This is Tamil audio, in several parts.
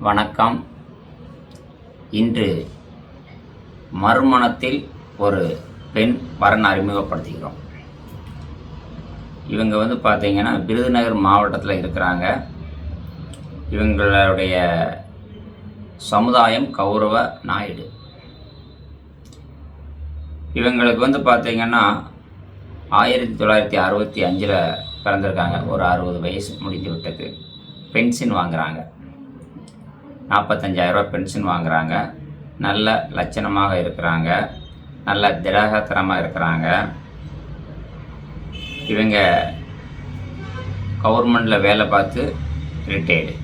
வணக்கம். இன்று மறுமணத்தில் ஒரு பெண் வரன் அறிமுகப்படுத்திக்கிறோம். இவங்க பார்த்தீங்கன்னா விருதுநகர் மாவட்டத்தில் இருக்கிறாங்க. இவங்களுடைய சமுதாயம் கௌரவ நாயுடு. இவங்களுக்கு பார்த்தீங்கன்னா 1965 பிறந்திருக்காங்க. ஒரு 60 வயசு முடிந்து விட்டது. பென்ஷன் வாங்குகிறாங்க. 45,000 ரூபா பென்ஷன் வாங்குகிறாங்க. நல்ல லட்சணமாக இருக்கிறாங்க. நல்ல திடகாத்திரமாக இருக்கிறாங்க. இவங்க கவர்மெண்டில் வேலை பார்த்து ரிட்டையர்டு.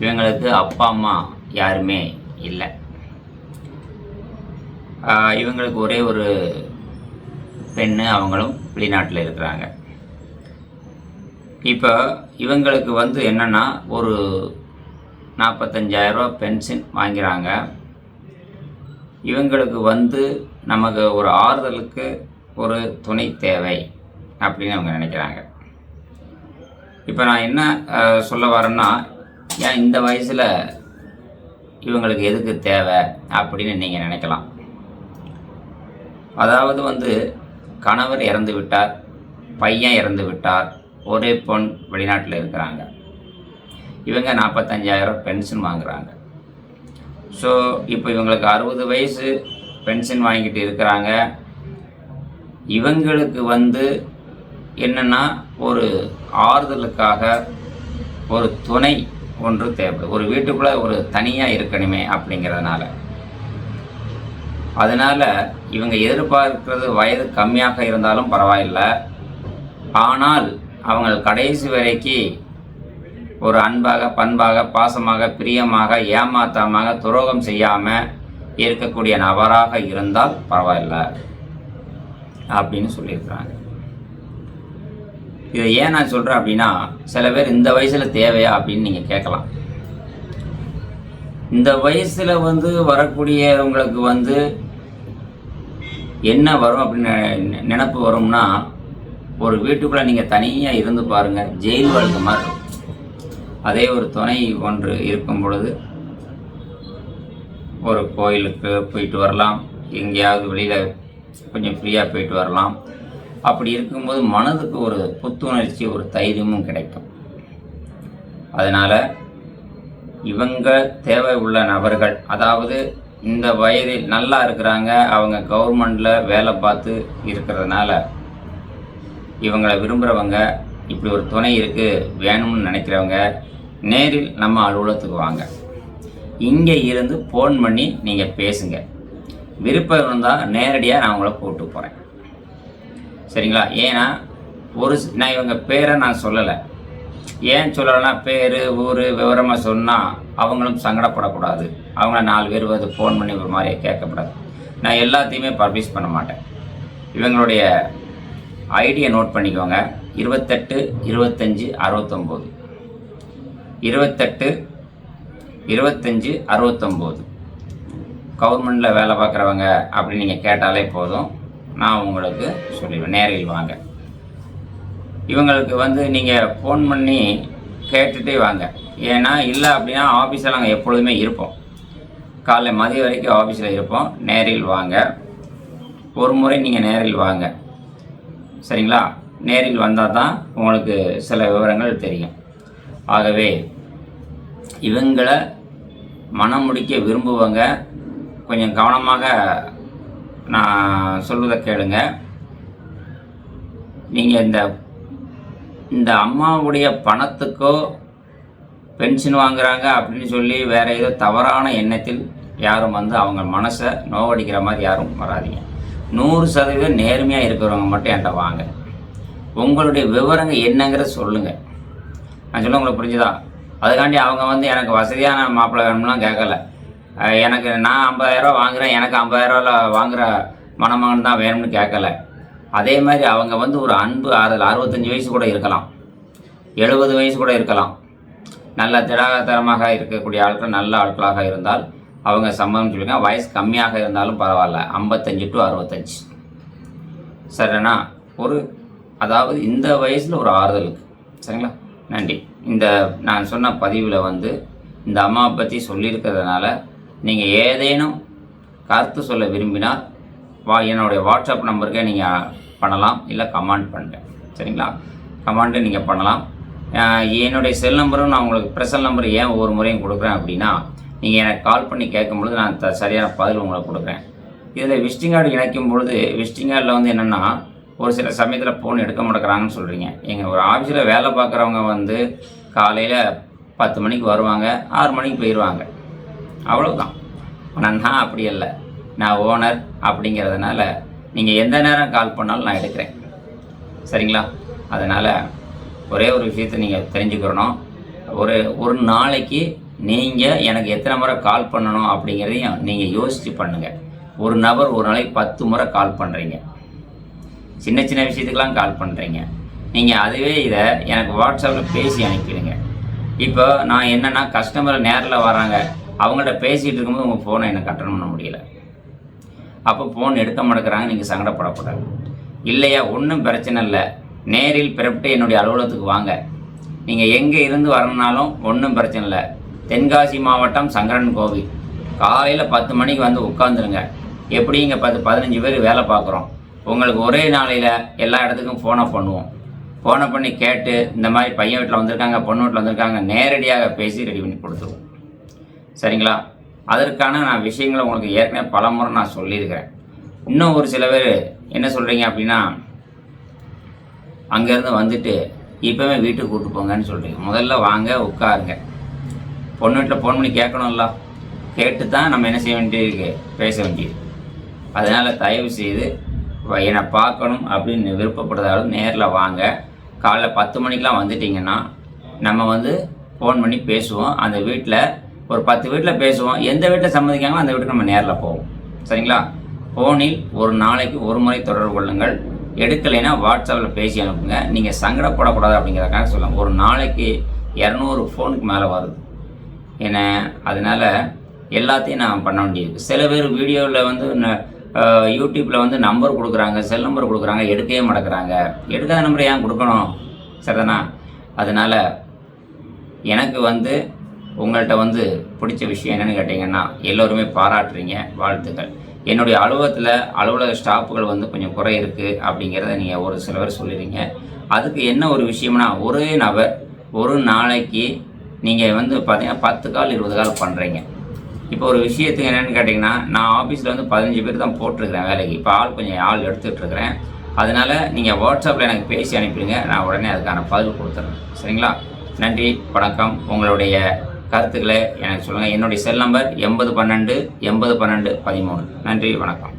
இவங்களுக்கு அப்பா அம்மா யாருமே இல்லை. இவங்களுக்கு ஒரே ஒரு பெண்ணு, அவங்களும் வெளிநாட்டில் இருக்கிறாங்க. இப்போ இவங்களுக்கு என்னென்னா ஒரு 45,000 ரூபா பென்ஷன் வாங்கிறாங்க. இவங்களுக்கு நமக்கு ஒரு ஆறுதலுக்கு ஒரு துணை தேவை அப்படின்னு அவங்க நினைக்கிறாங்க. இப்போ நான் என்ன சொல்ல வரேன்னா, ஏன் இந்த வயசில் இவங்களுக்கு எதுக்கு தேவை அப்படின்னு நீங்கள் நினைக்கலாம். அதாவது கணவர் இறந்து விட்டார், பையன் இறந்து விட்டார், ஒரே பொண் வெளிநாட்டில் இருக்கிறாங்க. இவங்க 45,000 பென்ஷன் வாங்குகிறாங்க. ஸோ இப்போ இவங்களுக்கு 60 வயசு பென்ஷன் வாங்கிட்டு இருக்கிறாங்க. இவங்களுக்கு என்னென்னா ஒரு ஆறுதலுக்காக ஒரு துணை ஒன்று தேவைப்படுது. ஒரு வீட்டுக்குள்ளே ஒரு தனியாக இருக்கணுமே அப்படிங்கிறதுனால. அதனால் இவங்க எதிர்பார்க்கிறது வயது கம்மியாக இருந்தாலும் பரவாயில்லை. ஆனால் அவங்க கடைசி வரைக்கும் ஒரு அன்பாக, பண்பாக, பாசமாக, பிரியமாக, ஏமாத்தாமாக, துரோகம் செய்யாமல் இருக்கக்கூடிய நபராக இருந்தால் பரவாயில்லை அப்படின்னு சொல்லியிருக்கிறாங்க. இதை ஏன் நான் சொல்கிறேன் அப்படின்னா, சில பேர் இந்த வயசில் தேவையா அப்படின்னு நீங்கள் கேட்கலாம். இந்த வயசில் வரக்கூடியவங்களுக்கு என்ன வரும் அப்படின்னு நினப்பு வரும்னா, ஒரு வீட்டுக்குள்ளே நீங்கள் தனியாக இருந்து பாருங்கள், ஜெயில் வாழ்க்கை மாதிரி இருக்கும். அதே ஒரு துணை ஒன்று இருக்கும் பொழுது ஒரு கோயிலுக்கு போயிட்டு வரலாம், எங்கேயாவது வெளியில் கொஞ்சம் ஃப்ரீயாக போயிட்டு வரலாம். அப்படி இருக்கும்போது மனதுக்கு ஒரு புத்துணர்ச்சி, ஒரு தைரியமும் கிடைக்கும். அதனால் இவங்க தேவை உள்ள நபர்கள், அதாவது இந்த வயதில் நல்லா இருக்கிறாங்க, அவங்க கவர்மெண்டில் வேலை பார்த்து இருக்கிறதுனால இவங்களை விரும்புகிறவங்க, இப்படி ஒரு துணை இருக்குது வேணும்னு நினைக்கிறவங்க நேரில் நம்ம அலுவலகத்துக்கு வாங்க. இங்கே இருந்து ஃபோன் பண்ணி நீங்கள் பேசுங்க. விருப்பம் இருந்தால் நேரடியாக நான் உங்களை கூப்பிட்டு போகிறேன். சரிங்களா? ஏன்னா நான் இவங்க பேரை நான் சொல்லலை. ஏன் சொல்லலைன்னா, பேர் ஊர் விவரமாக சொன்னால் அவங்களும் சங்கடப்படக்கூடாது. அவங்கள 4 பேர் ஃபோன் பண்ணி ஒரு மாதிரியே கேட்கக்கூடாது. நான் எல்லாத்தையுமே பப்ளிஷ் பண்ண மாட்டேன். இவங்களுடைய ஐடியை நோட் பண்ணிக்கோங்க. 28 25 69 28 25 69. கவர்மெண்டில் வேலை பார்க்குறவங்க அப்படின்னு நீங்கள் கேட்டாலே போதும், நான் உங்களுக்கு சொல்லிடுவேன். நேரில் வாங்க. இவங்களுக்கு நீங்கள் ஃபோன் பண்ணி கேட்டுகிட்டே வாங்க. ஏன்னா இல்லை அப்படின்னா ஆஃபீஸில் நாங்கள் எப்பொழுதுமே இருப்போம். காலைல மதியம் வரைக்கும் ஆஃபீஸில் இருப்போம். நேரில் வாங்க. ஒரு முறை நீங்கள் நேரில் வாங்க. சரிங்களா? நேரில் வந்தால் தான் உங்களுக்கு சில விவரங்கள் தெரியும். ஆகவே இவங்களை மனம் முடிக்க விரும்புவங்க கொஞ்சம் கவனமாக நான் சொல்வதை கேளுங்க. நீங்கள் இந்த அம்மாவுடைய பணத்துக்கோ பென்ஷன் வாங்குகிறாங்க அப்படின்னு சொல்லி வேறு ஏதோ தவறான எண்ணத்தில் யாரும் அவங்க மனசை நோவடிக்கிற மாதிரி யாரும் வராதிங்க. 100% நேர்மையாக இருக்கிறவங்க மட்டும் என்கிட்ட வாங்க. உங்களுடைய விவரங்கள் என்னங்கிறத சொல்லுங்கள். நான் சொல்ல உங்களுக்கு புரிஞ்சுதா? அதுக்காண்டி அவங்க எனக்கு வசதியான மாப்பிள்ளை வேணும்லாம் கேட்கல. எனக்கு நான் 50,000 ரூபா வாங்குகிறேன், எனக்கு 50,000 ரூபாவில் வாங்குகிற மணமகன் தான் வேணும்னு கேட்கல. அதே மாதிரி அவங்க ஒரு அன்பு ஆறுதல், 65 வயசு கூட இருக்கலாம், 70 வயசு கூட இருக்கலாம். நல்ல திடகாத்திரமாக இருக்கக்கூடிய ஆட்கள், நல்ல ஆட்களாக இருந்தால் அவங்க சம்மதம் சொல்லுங்க. வயசு கம்மியாக இருந்தாலும் பரவாயில்ல, 55 to 65. சரிண்ணா? அதாவது இந்த வயசில் ஒரு ஆறுதலுக்கு. சரிங்களா? நன்றி. இந்த நான் சொன்ன பதிவில் இந்த அம்மாவை பற்றி சொல்லியிருக்கிறதுனால நீங்கள் ஏதேனும் கருத்து சொல்ல விரும்பினால் என்னுடைய வாட்ஸ்அப் நம்பருக்கே நீங்கள் பண்ணலாம், இல்லை கமெண்ட் பண்ணுங்கள். சரிங்களா? கமெண்ட்டு நீங்கள் பண்ணலாம். என்னுடைய செல் நம்பரும் நான் உங்களுக்கு ப்ரெசல் நம்பர் ஏன் ஒவ்வொரு முறையும் கொடுக்குறேன் அப்படின்னா, நீங்கள் எனக்கு கால் பண்ணி கேட்கும்பொழுது நான் சரியான பதில் உங்களுக்கு கொடுக்குறேன். இதில் விசிட்டிங் கார்டு இணைக்கும் பொழுது விசிட்டிங் கார்டில் வந்து என்னென்னா, ஒரு சில சமயத்தில் ஃபோன் எடுக்க மாட்டேங்கிறாங்கன்னு சொல்கிறீங்க. எங்கள் ஒரு ஆஃபீஸில் வேலை பார்க்குறவங்க வந்து காலையில் 10 மணிக்கு வருவாங்க, 6 மணிக்கு போயிடுவாங்க, அவ்வளோதான். ஆனால் நான் அப்படி இல்லை, நான் ஓனர் அப்படிங்கிறதுனால நீங்கள் எந்த நேரம் கால் பண்ணாலும் நான் எடுக்கிறேன். சரிங்களா? அதனால் ஒரே ஒரு விஷயத்தை நீங்கள் தெரிஞ்சுக்கிறணும். ஒரு நாளைக்கு நீங்கள் எனக்கு எத்தனை முறை கால் பண்ணணும் அப்படிங்கிறதையும் நீங்கள் யோசித்து பண்ணுங்கள். ஒரு நபர் ஒரு நாளைக்கு 10 முறை கால் பண்ணுறீங்க, சின்ன சின்ன விஷயத்துக்கெலாம் கால் பண்ணுறீங்க. நீங்கள் அதுவே இதை எனக்கு வாட்ஸ்அப்பில் பேசி அனுப்பிடுங்க. இப்போ நான் என்னென்னா, கஸ்டமர் நேரில் வராங்க, அவங்கள்ட்ட பேசிகிட்டு இருக்கும்போது உங்கள் ஃபோனை எனக்கு அட்டன் பண்ண முடியல, அப்போ ஃபோன் எடுக்க மாட்டேங்கிறாங்க, நீங்கள் சங்கடப்படக்கூடாது. இல்லையா, ஒன்றும் பிரச்சனை இல்லை, நேரில் பிறப்பிட்டு என்னுடைய அலுவலகத்துக்கு வாங்க. நீங்கள் எங்கே இருந்து வரணுன்னாலும் ஒன்றும் பிரச்சனை இல்லை. தென்காசி மாவட்டம் சங்கரன் கோவில், காலையில் 10 மணிக்கு வந்து உட்காந்துருங்க. எப்படி இங்கே 15 பேர் வேலை பார்க்குறோம், உங்களுக்கு ஒரே நாளையில் எல்லா இடத்துக்கும் ஃபோனை பண்ணுவோம். ஃபோனை பண்ணி கேட்டு இந்த மாதிரி பையன் வீட்டில் வந்திருக்காங்க, பொண்ணு வீட்டில் வந்திருக்காங்க, நேரடியாக பேசி ரெடி பண்ணி கொடுத்துருவோம். சரிங்களா? அதற்கான நான் விஷயங்களை உங்களுக்கு ஏற்கனவே பல முறை நான் சொல்லியிருக்கிறேன். இன்னும் ஒரு சில பேர் என்ன சொல்கிறீங்க அப்படின்னா, அங்கேருந்து வந்துட்டு இப்போவே வீட்டுக்கு கூப்பிட்டு போங்கன்னு சொல்கிறீங்க. முதல்ல வாங்க, உட்காருங்க. பொண்ணு வீட்டில் ஃபோன் பண்ணி கேட்கணும்ல, கேட்டு தான் நம்ம என்ன செய்ய வேண்டியிருக்கு, பேச வேண்டியது. அதனால் தயவு செய்து என்னை பார்க்கணும் அப்படின்னு விருப்பப்படுறதாலும் நேரில் வாங்க. காலைல 10 மணிக்கெலாம் வந்துட்டிங்கன்னா நம்ம வந்து ஃபோன் பண்ணி பேசுவோம். அந்த வீட்டில் ஒரு 10 வீட்டில் பேசுவோம். எந்த வீட்டில் சம்மதிக்காங்களோ அந்த வீட்டுக்கு நம்ம நேரில் போவோம். சரிங்களா? ஃபோனில் ஒரு நாளைக்கு ஒரு முறை தொடர்பு கொள்ளுங்கள். எடுக்கலைன்னா வாட்ஸ்அப்பில் பேசி அனுப்புங்க. நீங்கள் சங்கடப்படக்கூடாது அப்படிங்கிறதுக்காக சொல்லலாம். ஒரு நாளைக்கு 200 ஃபோனுக்கு மேலே வருது என்ன, அதனால் எல்லாத்தையும் நான் பண்ண வேண்டியிருக்கு. சில பேர் வீடியோவில் வந்து யூடியூப்பில் வந்து நம்பர் கொடுக்குறாங்க, செல் நம்பர் கொடுக்குறாங்க, எடுக்கவே மாட்டேங்கிறாங்க. எடுக்காத நம்பரை ஏன் கொடுக்கணும்? சரிதானா? அதனால் எனக்கு வந்து உங்கள்கிட்ட வந்து பிடிச்ச விஷயம் என்னென்னு கேட்டிங்கன்னா, எல்லோருமே பாராட்டுறீங்க, வாழ்த்துக்கள். என்னுடைய அலுவலக ஸ்டாஃபுகள் வந்து கொஞ்சம் குறை இருக்குது அப்படிங்கிறத நீங்கள் ஒரு சில பேர் சொல்லிடுறீங்க. அதுக்கு என்ன ஒரு விஷயம்னா, ஒரே நபர் ஒரு நாளைக்கு நீங்கள் வந்து பார்த்தீங்கன்னா 10 கால் 20 கால் பண்ணுறீங்க. இப்போ ஒரு விஷயத்துக்கு என்னென்னு கேட்டிங்கன்னா, நான் ஆஃபீஸில் வந்து 15 பேர் தான் போட்டிருக்கிறேன் வேலைக்கு. இப்போ கொஞ்சம் ஆள் எடுத்துகிட்ருக்கிறேன். அதனால் நீங்கள் வாட்ஸ்அப்பில் எனக்கு பேசி அனுப்பிடுங்க, நான் உடனே அதுக்கான பதில் கொடுத்துட்றேன். சரிங்களா? நன்றி, வணக்கம். உங்களுடைய கருத்துக்களை எனக்கு சொல்லுங்கள். என்னுடைய செல் நம்பர் 8012 8012 13. நன்றி, வணக்கம்.